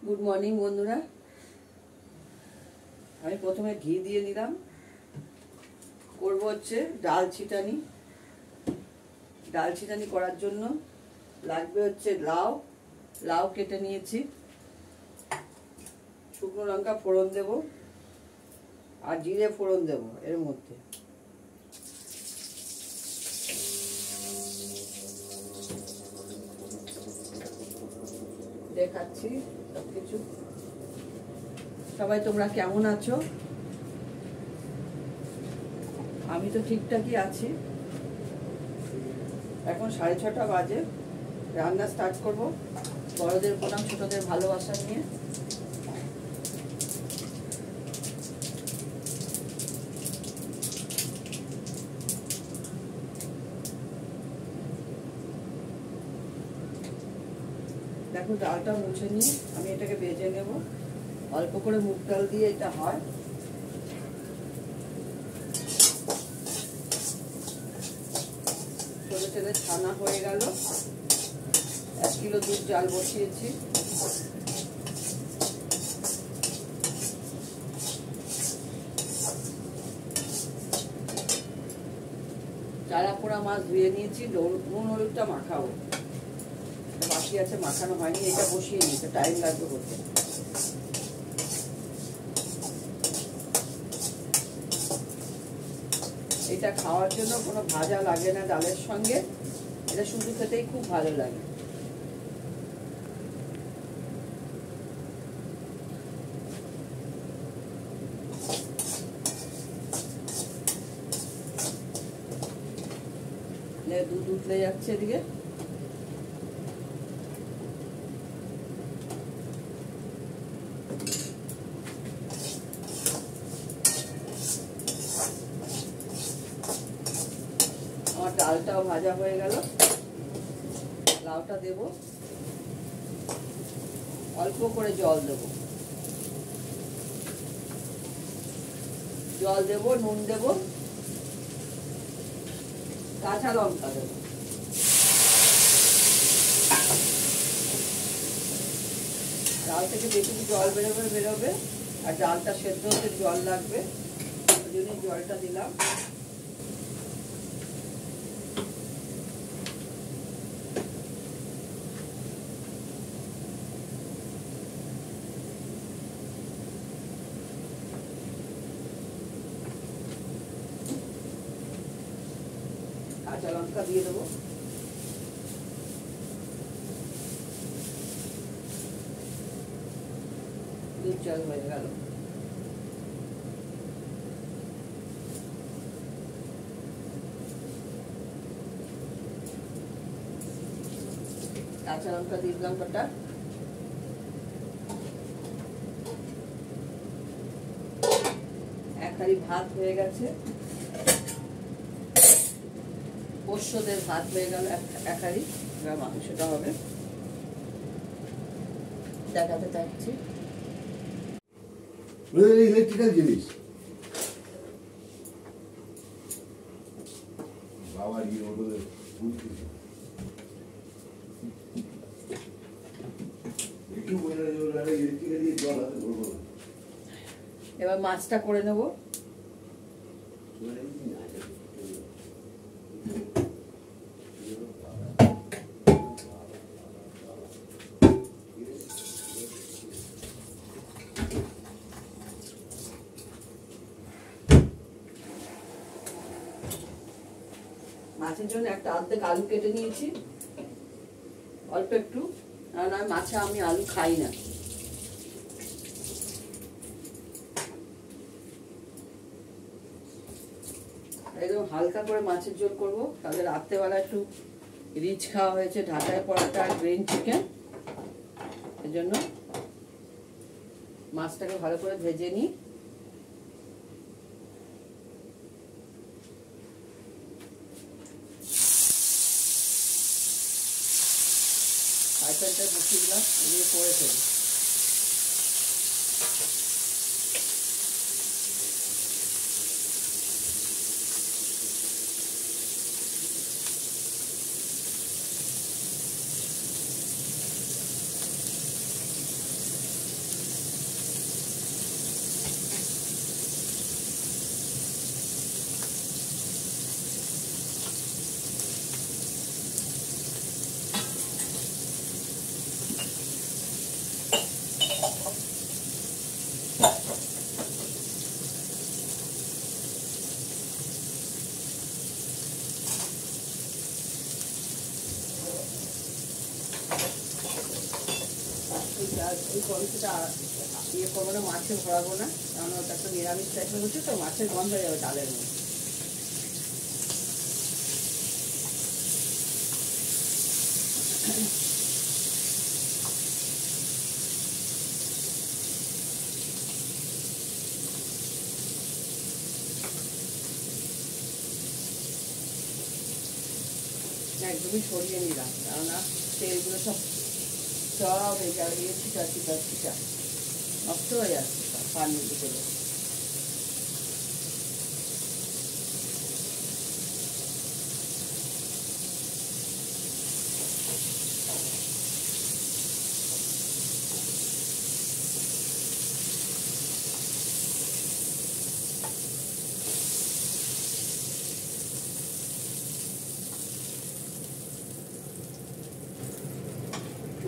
Good morning বন্ধুরা। আমি প্রথমে ঘি দিয়ে নিলাম। করব হচ্ছে ডাল ছিটানি। ডাল ছিটানি করার জন্য লাগবে হচ্ছে লাউ কেটে নিয়েছি, শুকনো লঙ্কা ফোড়ন দেব আর জিরে ফোড়ন দেব এর মধ্যে। দেখাচ্ছি সবকিছু। সবাই তোমরা কেমন আছো? আমি তো ঠিকঠাকই আছি। এখন 6:30 বাজে। রান্না স্টার্ট করব। বড়দের প্রণাম, ছোটদের ভালোবাসা নিয়ে। দেখো ডালটা মুছে নিয়ে আমি এটাকে ভেজে নেব। অল্প করে মুগ ডাল দিয়ে এটা হয়। ছোটো ছেলে ছানা হয়ে গেল। 1 কিলো দুধ জাল বসিয়েছি। চারা পোড়া মাছ ধুয়ে নিয়েছি। নুন হলুদটা মাখাবো, বাকি আছে মাখানো হয়নি। এটা বসিয়ে নিতে টাইম লাগবে করতে। এটা খাওয়ার জন্য কোনো ভাজা লাগে না ডালের সঙ্গে। এটা শুধু খেতেই খুব ভালো লাগে। দুধ উঠলে যাচ্ছে এদিকে। আমার ডালটাও ভাজা হয়ে গেল। লাউটা দেব, অল্প করে জল দেব। নুন দেব, কাঁচা লঙ্কা দেব। ডাল থেকে যেটুকু জল বেরোবে আর ডালটা সেদ্ধ হতে জল লাগবে, ওই জন্য জলটা দিলাম। কাঁচা লঙ্কা দিয়ে দেবো। দুধ জল হয়ে গেল। কাঁচা লঙ্কা দিয়ে দিলাম কটা। এক হাঁড়ি ভাত হয়ে গেছে। পোষ্যদের ভাত হয়ে গেল এক হাঁড়ি। এবার মাংসটা হবে, দেখাতে চাচ্ছি। ইলেকট্রিক্যাল জিনিস এবার মাছটা করে নেব। মাছের জন্য একটা অর্ধেক আলু কেটে নিয়েছি, অল্প একটু। কারণ মাছে আমি আলু খাই না। একদম হালকা করে মাছের ঝোল করবো। তাহলে রাত্রেবেলা একটু রিচ খাওয়া হয়েছে, ঢাকায় পরোটা আর গ্রিন চিকেন। এর জন্য মাছটাকে ভালো করে ভেজে নিই। ফ্রাই প্যানটা বসিয়ে দিলাম, এদিকে করে ফেলি। এই কলসিটা ইয়ে করবো না, মাছে ভরাবো না, কারণ ওটা একটা নিরামিষ টাইপের হচ্ছে তো, মাছের গন্ধ হয়ে যাবে ডালের মধ্যে। একদমই সরিয়ে নিলাম, কেননা তেলগুলো সব সব এই জায়গায় ছিটা ছিটা ছিটা নষ্ট হয়ে যাচ্ছে সব পানির ভিতরে।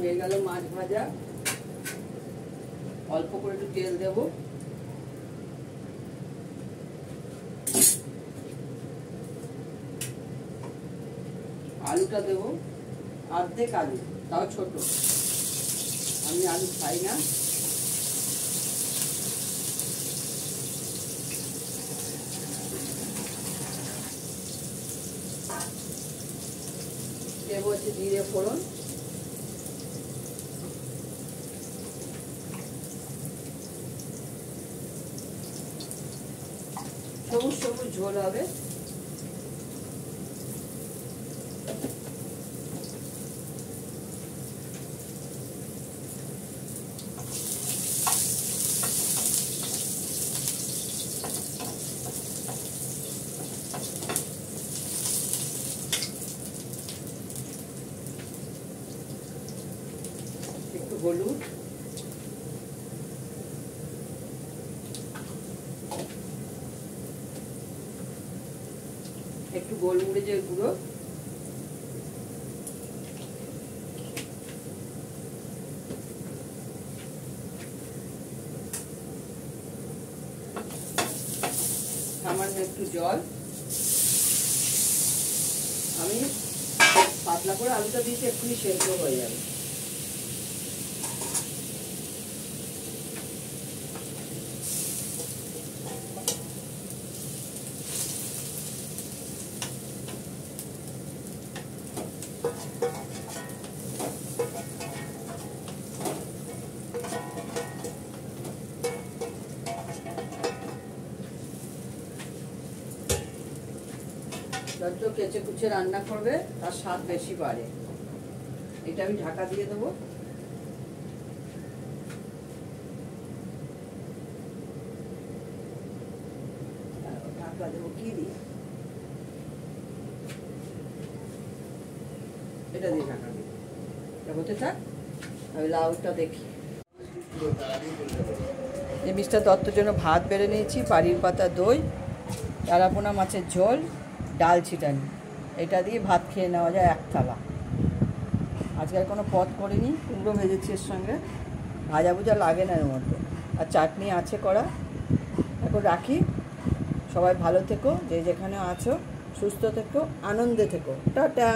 হয়ে গেল মাছ ভাজা, অল্প করে একটু তেল দেব, আলুটা দেব, অর্ধেক আলু, তাও ছোট, আমি আলু খাই না। দেব হচ্ছে জিরে ফোড়ন, সবুজ সবুজ ঝোল হবে। একটু হলুদ, একটু গোলমরিচের গুঁড়ো, সামান্য একটু জল। আমি পাতলা করে আলুটা দিয়েছি, এক্ষুনি সেদ্ধ হয়ে যাবে। যত কেচে কুচে রান্না করবে তার স্বাদ বেশি বাড়ে। এটা আমি ঢাকা দিয়ে দেবো। ঢাকা দেবো কি দিয়ে, এটা দিয়ে ঢাকা দিই, এটা হতে থাক, আমি লাউটা দেখি। এই মিস্টার দত্তর জন্য ভাত বেড়ে নিয়েছি, বাড়ির পাতা দই, চারাপোনা মাছের ঝোল, ডাল ছিটানি, এটা দিয়ে ভাত খেয়ে নেওয়া যায় এক থালা। আজকে আর কোনো পদ করিনি, কুমড়ো ভেজেছি এর সঙ্গে, ভাজা ভুজা লাগে না এর মধ্যে, আর চাটনি আছে করা। এখন রাখি, সবাই ভালো থেকো, যে যেখানে আছো সুস্থ থেকো, আনন্দে থেকো, টাটা।